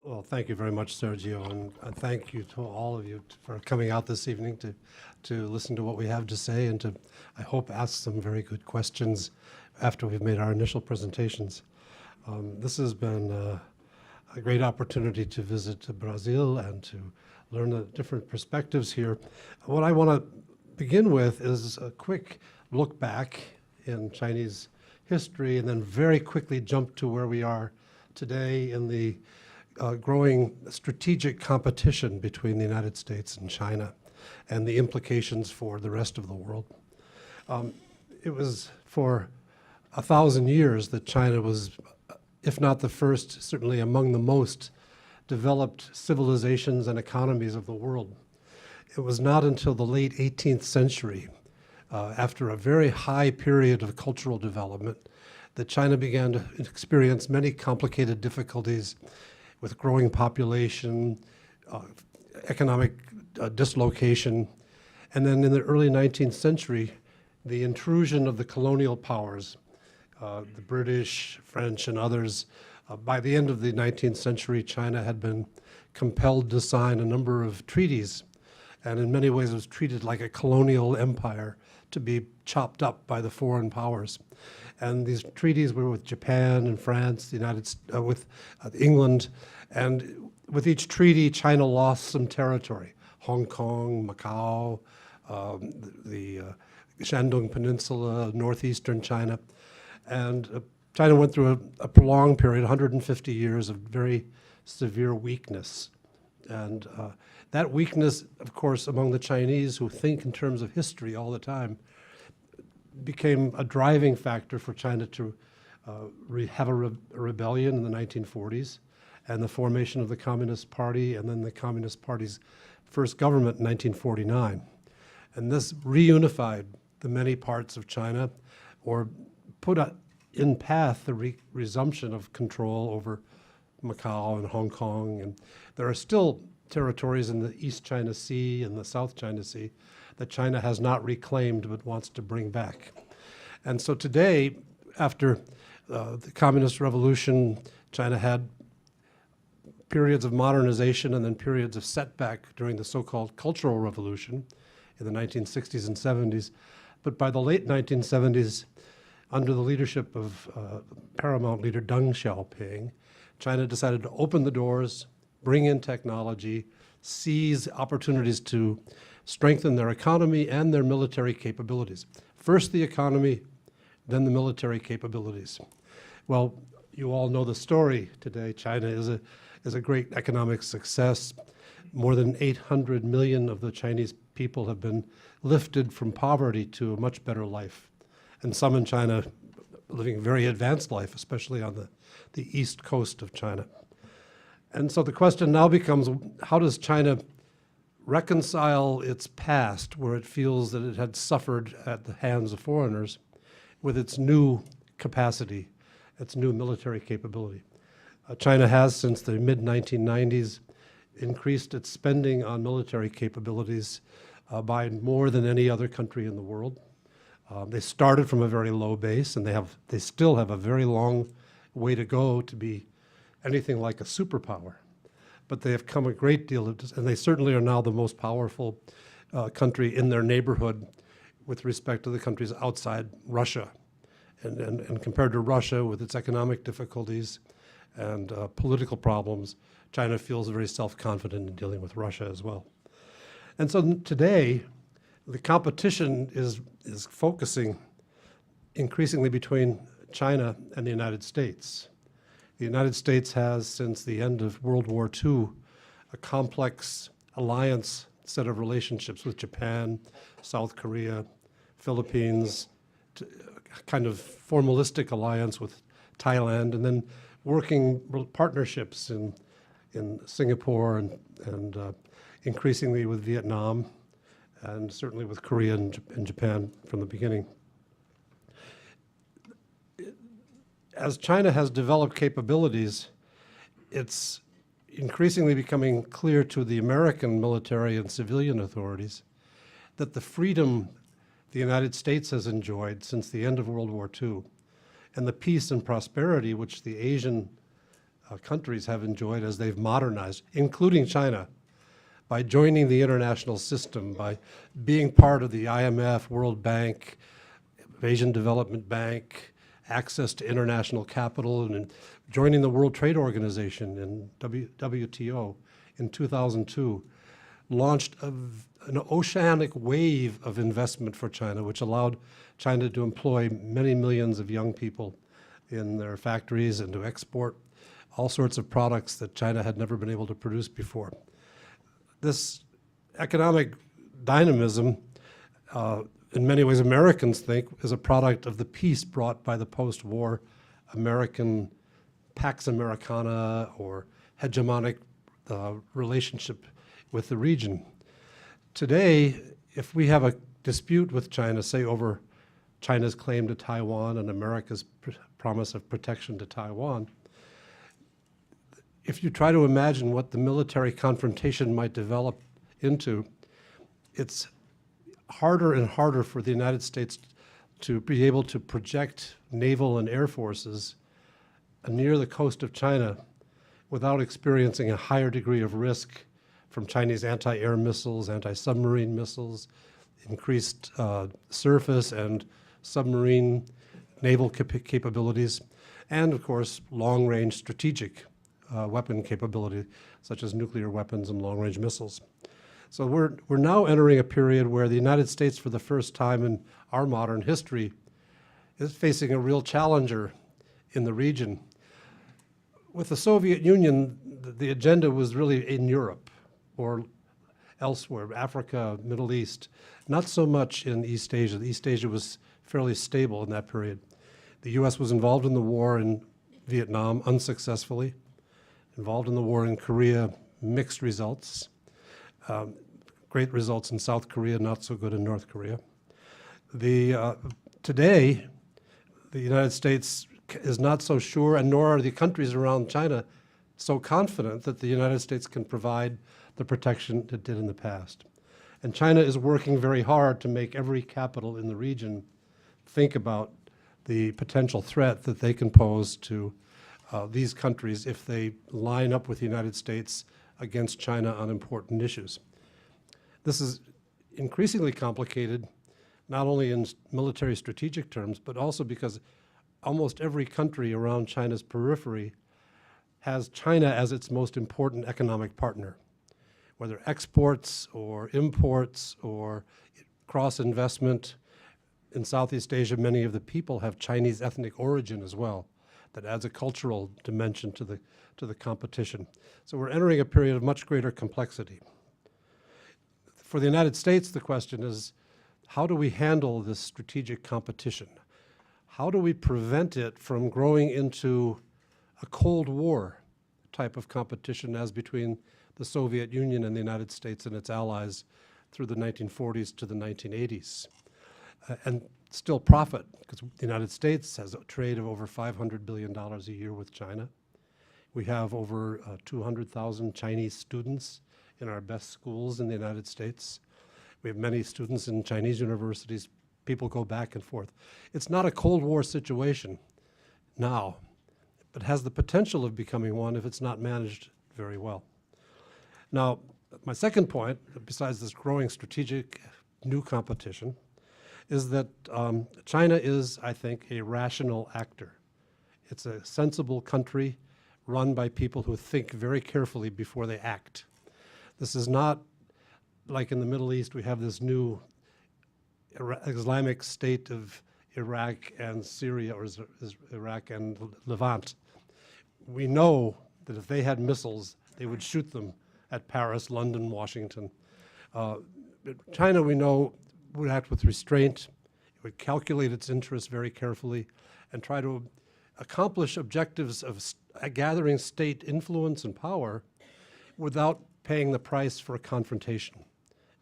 Well, thank you very much, Sergio, and thank you to all of you for coming out this evening to listen to what we have to say and to, I hope, ask some very good questions after we've made our initial presentations. This has been a great opportunity to visit Brazil and to learn the different perspectives here. What I want to begin with is a quick look back in Chinese history and then very quickly jump to where we are today in the growing strategic competition between the United States and China and the implications for the rest of the world. It was for 1,000 years that China was, if not the first, certainly among the most developed civilizations and economies of the world. It was not until the late 18th century, after a very high period of cultural development, that China began to experience many complicated difficulties with growing population, economic dislocation, and then in the early 19th century, the intrusion of the colonial powers, the British, French, and others. By the end of the 19th century, China had been compelled to sign a number of treaties, and in many ways was treated like a colonial empire to be chopped up by the foreign powers. And these treaties were with Japan and France, with England, and with each treaty, China lost some territory. Hong Kong, Macau, the Shandong Peninsula, northeastern China. And China went through a prolonged period, 150 years of very severe weakness. And that weakness, of course, among the Chinese who think in terms of history all the time, became a driving factor for China to have a rebellion in the 1940s and the formation of the Communist Party and then the Communist Party's first government in 1949. And this reunified the many parts of China or put in path the resumption of control over Macau and Hong Kong. And there are still territories in the East China Sea and the South China Sea that China has not reclaimed but wants to bring back. And so today, after the Communist Revolution, China had periods of modernization and then periods of setback during the so-called Cultural Revolution in the 1960s and 70s. But by the late 1970s, under the leadership of paramount leader Deng Xiaoping, China decided to open the doors, bring in technology, seize opportunities to strengthen their economy and their military capabilities. First the economy, then the military capabilities. Well, you all know the story today. China is a great economic success. More than 800 million of the Chinese people have been lifted from poverty to a much better life. And some in China living a very advanced life, especially on the east coast of China. And so the question now becomes, how does China reconcile its past, where it feels that it had suffered at the hands of foreigners, with its new capacity, its new military capability? China has, since the mid-1990s, increased its spending on military capabilities by more than any other country in the world. They started from a very low base, and they still have a very long way to go to be anything like a superpower. But they have come a great deal, and they certainly are now the most powerful country in their neighborhood with respect to the countries outside Russia. And compared to Russia, with its economic difficulties and political problems, China feels very self-confident in dealing with Russia as well. And so today, the competition is focusing increasingly between China and the United States. The United States has, since the end of World War II, a complex alliance set of relationships with Japan, South Korea, Philippines, a kind of formalistic alliance with Thailand, and then working partnerships in Singapore and increasingly with Vietnam, and certainly with Korea and Japan from the beginning. As China has developed capabilities, it's increasingly becoming clear to the American military and civilian authorities that the freedom the United States has enjoyed since the end of World War II and the peace and prosperity which the Asian countries have enjoyed as they've modernized, including China, by joining the international system, by being part of the IMF, World Bank, Asian Development Bank, access to international capital, and joining the World Trade Organization and WTO in 2002, launched an oceanic wave of investment for China, which allowed China to employ many millions of young people in their factories and to export all sorts of products that China had never been able to produce before. This economic dynamism, in many ways Americans think, is a product of the peace brought by the post-war American Pax Americana or hegemonic relationship with the region. Today, if we have a dispute with China, say over China's claim to Taiwan and America's promise of protection to Taiwan, if you try to imagine what the military confrontation might develop into, it's harder and harder for the United States to be able to project naval and air forces near the coast of China without experiencing a higher degree of risk from Chinese anti-air missiles, anti-submarine missiles, increased surface and submarine naval capabilities, and of course, long-range strategic weapon capability, such as nuclear weapons and long-range missiles. So we're now entering a period where the United States, for the first time in our modern history, is facing a real challenger in the region. With the Soviet Union, the agenda was really in Europe or elsewhere, Africa, Middle East, not so much in East Asia. East Asia was fairly stable in that period. The US was involved in the war in Vietnam unsuccessfully, involved in the war in Korea, mixed results. Great results in South Korea, not so good in North Korea. Today, the United States is not so sure, and nor are the countries around China so confident that the United States can provide the protection it did in the past. And China is working very hard to make every capital in the region think about the potential threat that they can pose to these countries if they line up with the United States against China on important issues. This is increasingly complicated, not only in military strategic terms, but also because almost every country around China's periphery has China as its most important economic partner, whether exports or imports or cross-investment. In Southeast Asia, many of the people have Chinese ethnic origin as well. That adds a cultural dimension to the competition. So we're entering a period of much greater complexity. For the United States, the question is, how do we handle this strategic competition? How do we prevent it from growing into a Cold War type of competition as between the Soviet Union and the United States and its allies through the 1940s to the 1980s? And still profit, because the United States has a trade of over $500 billion a year with China. We have over 200,000 Chinese students in our best schools in the United States. We have many students in Chinese universities. People go back and forth. It's not a Cold War situation now, but has the potential of becoming one if it's not managed very well. Now, my second point, besides this growing strategic new competition, is that China is, I think, a rational actor. It's a sensible country run by people who think very carefully before they act. This is not like in the Middle East, we have this new Islamic state of Iraq and Syria, or Iraq and Levant. We know that if they had missiles, they would shoot them at Paris, London, Washington. China, we know, would act with restraint. It would calculate its interests very carefully and try to accomplish objectives of gathering state influence and power without paying the price for a confrontation,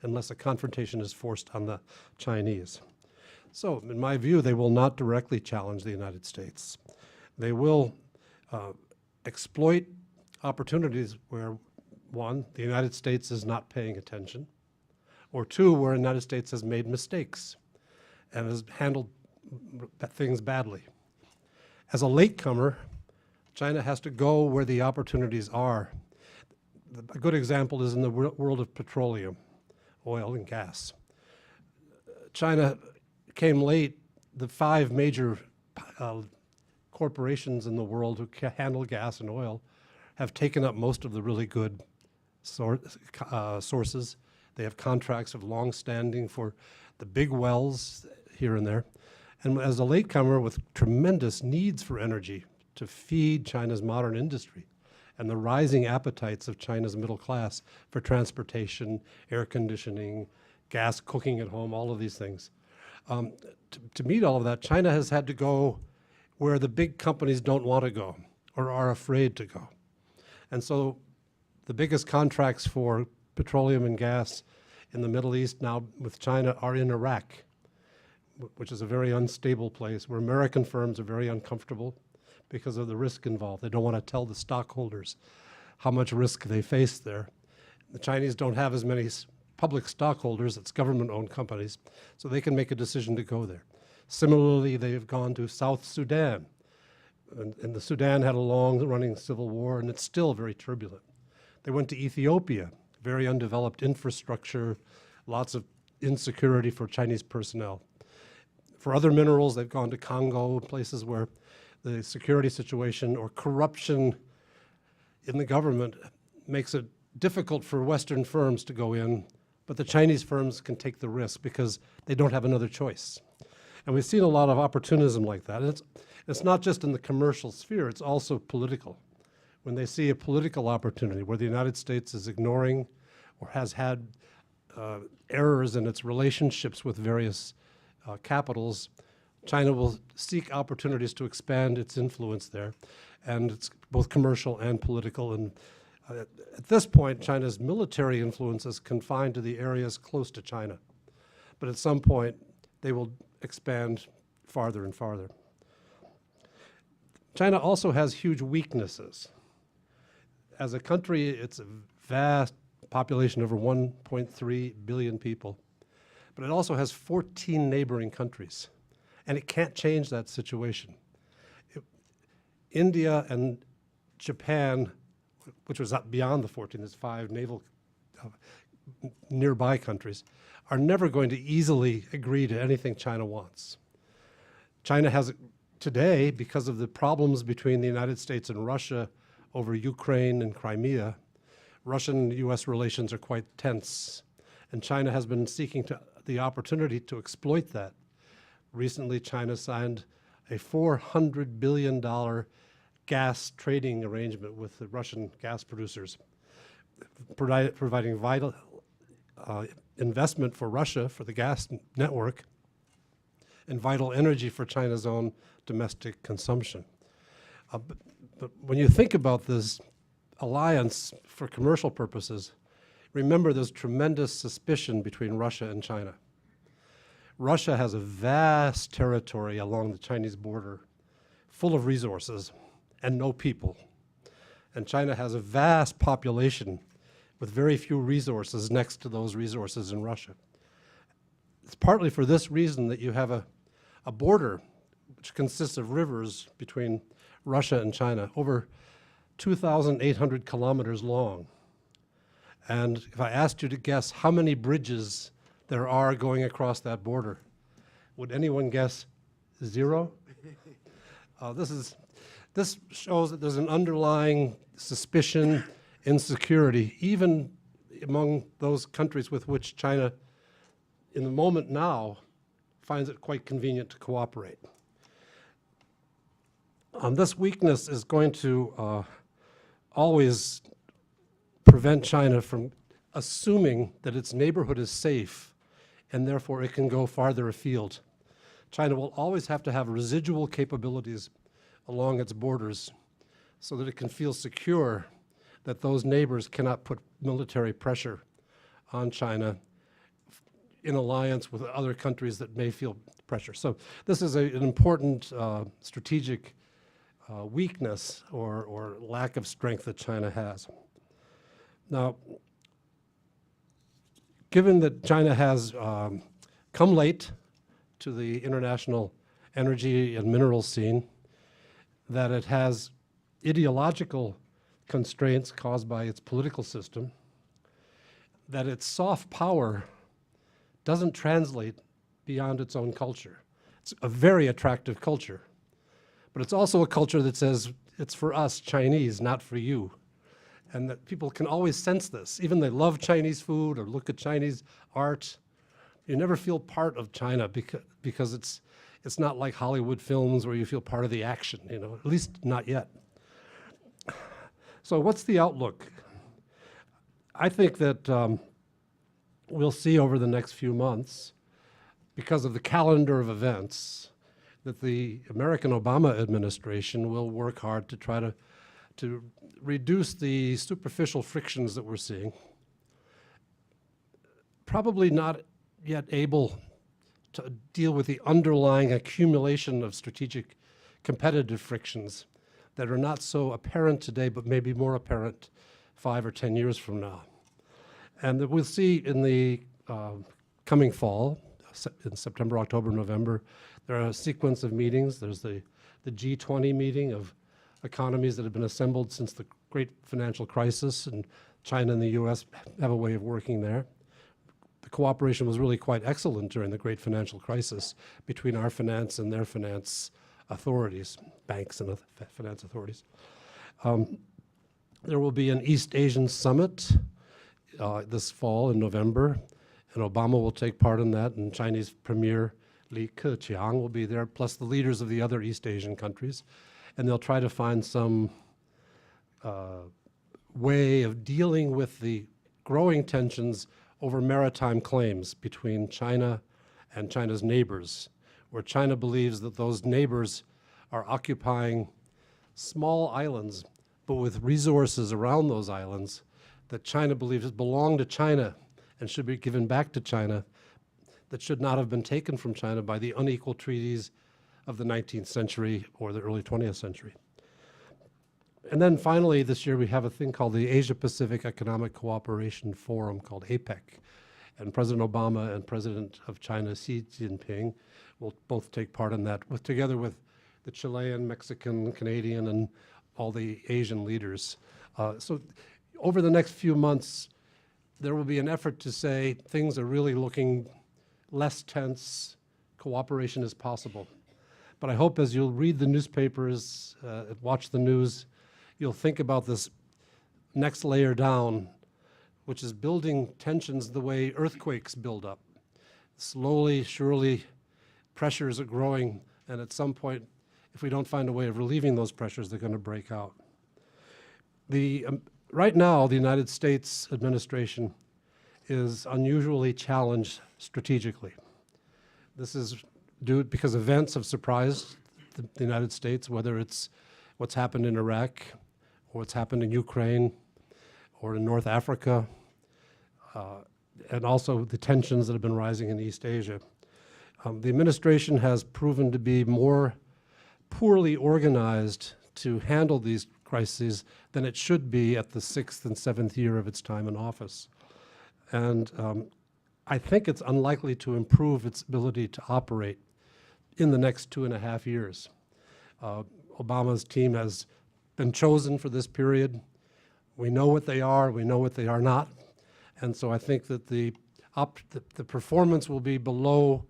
unless a confrontation is forced on the Chinese. So, in my view, they will not directly challenge the United States. They will exploit opportunities where, one, the United States is not paying attention, or two, where the United States has made mistakes and has handled things badly. As a latecomer, China has to go where the opportunities are. A good example is in the world of petroleum, oil and gas. China came late. The 5 major corporations in the world who handle gas and oil have taken up most of the really good sources. They have contracts of long standing for the big wells here and there. And as a latecomer with tremendous needs for energy to feed China's modern industry and the rising appetites of China's middle class for transportation, air conditioning, gas cooking at home, all of these things. To meet all of that, China has had to go where the big companies don't want to go or are afraid to go. And so the biggest contracts for petroleum and gas in the Middle East now with China are in Iraq, which is a very unstable place where American firms are very uncomfortable because of the risk involved. They don't want to tell the stockholders how much risk they face there. The Chinese don't have as many public stockholders, it's government-owned companies, so they can make a decision to go there. Similarly, they have gone to South Sudan, and the Sudan had a long-running civil war, and it's still very turbulent. They went to Ethiopia, very undeveloped infrastructure, lots of insecurity for Chinese personnel. For other minerals, they've gone to Congo, places where the security situation or corruption in the government makes it difficult for Western firms to go in, but the Chinese firms can take the risk because they don't have another choice. And we've seen a lot of opportunism like that. And it's not just in the commercial sphere, it's also political. When they see a political opportunity where the United States is ignoring or has had errors in its relationships with various capitals, China will seek opportunities to expand its influence there. And it's both commercial and political. And at this point, China's military influence is confined to the areas close to China. But at some point, they will expand farther and farther. China also has huge weaknesses. As a country, it's a vast population, over 1.3 billion people. But it also has 14 neighboring countries. And it can't change that situation. India and Japan, which was up beyond the 14, there's 5 naval nearby countries, are never going to easily agree to anything China wants. China has today, because of the problems between the United States and Russia over Ukraine and Crimea, Russian-US relations are quite tense, and China has been seeking the opportunity to exploit that. Recently, China signed a $400 billion gas trading arrangement with the Russian gas producers, providing vital investment for Russia for the gas network and vital energy for China's own domestic consumption. But when you think about this alliance for commercial purposes, remember there's tremendous suspicion between Russia and China. Russia has a vast territory along the Chinese border, full of resources and no people. And China has a vast population with very few resources next to those resources in Russia. It's partly for this reason that you have a border which consists of rivers between Russia and China, over 2,800 kilometers long. And if I asked you to guess how many bridges there are going across that border, would anyone guess 0? This shows that there's an underlying suspicion, insecurity, even among those countries with which China, in the moment now, finds it quite convenient to cooperate. This weakness is going to always prevent China from assuming that its neighborhood is safe and therefore it can go farther afield. China will always have to have residual capabilities along its borders so that it can feel secure that those neighbors cannot put military pressure on China in alliance with other countries that may feel pressure. So this is an important strategic weakness or lack of strength that China has. Now, given that China has come late to the international energy and mineral scene, that it has ideological constraints caused by its political system, that its soft power doesn't translate beyond its own culture. It's a very attractive culture, but it's also a culture that says it's for us, Chinese, not for you. And that people can always sense this. Even they love Chinese food or look at Chinese art, you never feel part of China because it's not like Hollywood films where you feel part of the action, you know, at least not yet. So what's the outlook? I think that we'll see over the next few months, because of the calendar of events, that the American Obama administration will work hard to try to reduce the superficial frictions that we're seeing. Probably not yet able to deal with the underlying accumulation of strategic competitive frictions that are not so apparent today, but maybe more apparent 5 or 10 years from now. And that we'll see in the coming fall, in September, October, November, there are a sequence of meetings. There's the G20 meeting of economies that have been assembled since the great financial crisis, and China and the US have a way of working there. The cooperation was really quite excellent during the great financial crisis between our finance and their finance authorities, banks and finance authorities. There will be an East Asian summit this fall in November, and Obama will take part in that, and Chinese Premier Li Keqiang will be there, plus the leaders of the other East Asian countries, and they'll try to find some way of dealing with the growing tensions over maritime claims between China and China's neighbors, where China believes that those neighbors are occupying small islands, but with resources around those islands that China believes belong to China and should be given back to China, that should not have been taken from China by the unequal treaties of the 19th century or the early 20th century. And then finally, this year we have a thing called the Asia-Pacific Economic Cooperation Forum, called APEC. And President Obama and President of China, Xi Jinping, will both take part in that, together with the Chilean, Mexican, Canadian, and all the Asian leaders. So over the next few months, there will be an effort to say things are really looking less tense, cooperation is possible. But I hope as you'll read the newspapers, watch the news, you'll think about this next layer down, which is building tensions the way earthquakes build up. Slowly, surely, pressures are growing, and at some point, if we don't find a way of relieving those pressures, they're going to break out. Right now, the United States administration is unusually challenged strategically. This is due because events have surprised the United States, whether it's what's happened in Iraq, or what's happened in Ukraine, or in North Africa, and also the tensions that have been rising in East Asia. The administration has proven to be more poorly organized to handle these crises than it should be at the 6th and 7th year of its time in office. And I think it's unlikely to improve its ability to operate in the next 2.5 years. Obama's team has been chosen for this period. We know what they are, we know what they are not. And so I think that the performance will be below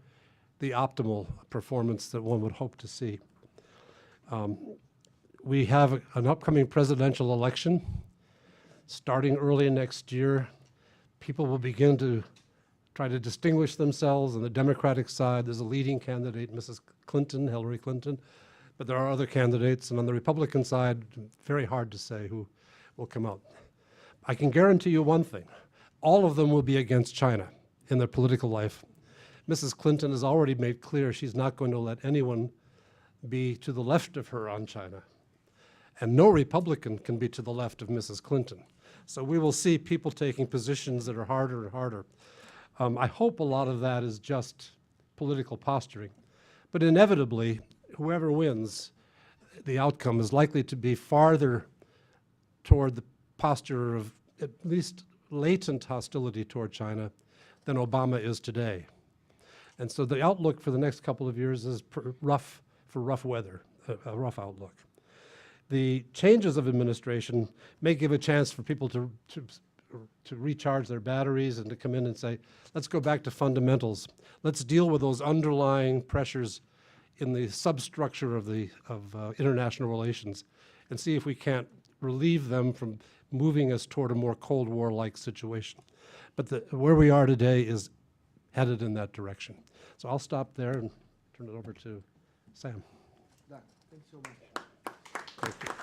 the optimal performance that one would hope to see. We have an upcoming presidential election. Starting early next year, people will begin to try to distinguish themselves. On the Democratic side, there's a leading candidate, Mrs. Clinton, Hillary Clinton, but there are other candidates. And on the Republican side, very hard to say who will come out. I can guarantee you one thing. All of them will be against China in their political life. Mrs. Clinton has already made clear she's not going to let anyone be to the left of her on China. And no Republican can be to the left of Mrs. Clinton. So we will see people taking positions that are harder and harder. I hope a lot of that is just political posturing. But inevitably, whoever wins, the outcome is likely to be farther toward the posture of at least latent hostility toward China than Obama is today. And so the outlook for the next couple of years is rough weather, a rough outlook. The changes of administration may give a chance for people to recharge their batteries and to come in and say, let's go back to fundamentals. Let's deal with those underlying pressures in the substructure of international relations and see if we can't relieve them from moving us toward a more Cold War-like situation. But where we are today is headed in that direction. So I'll stop there and turn it over to Sam. Thanks so much. Thank you.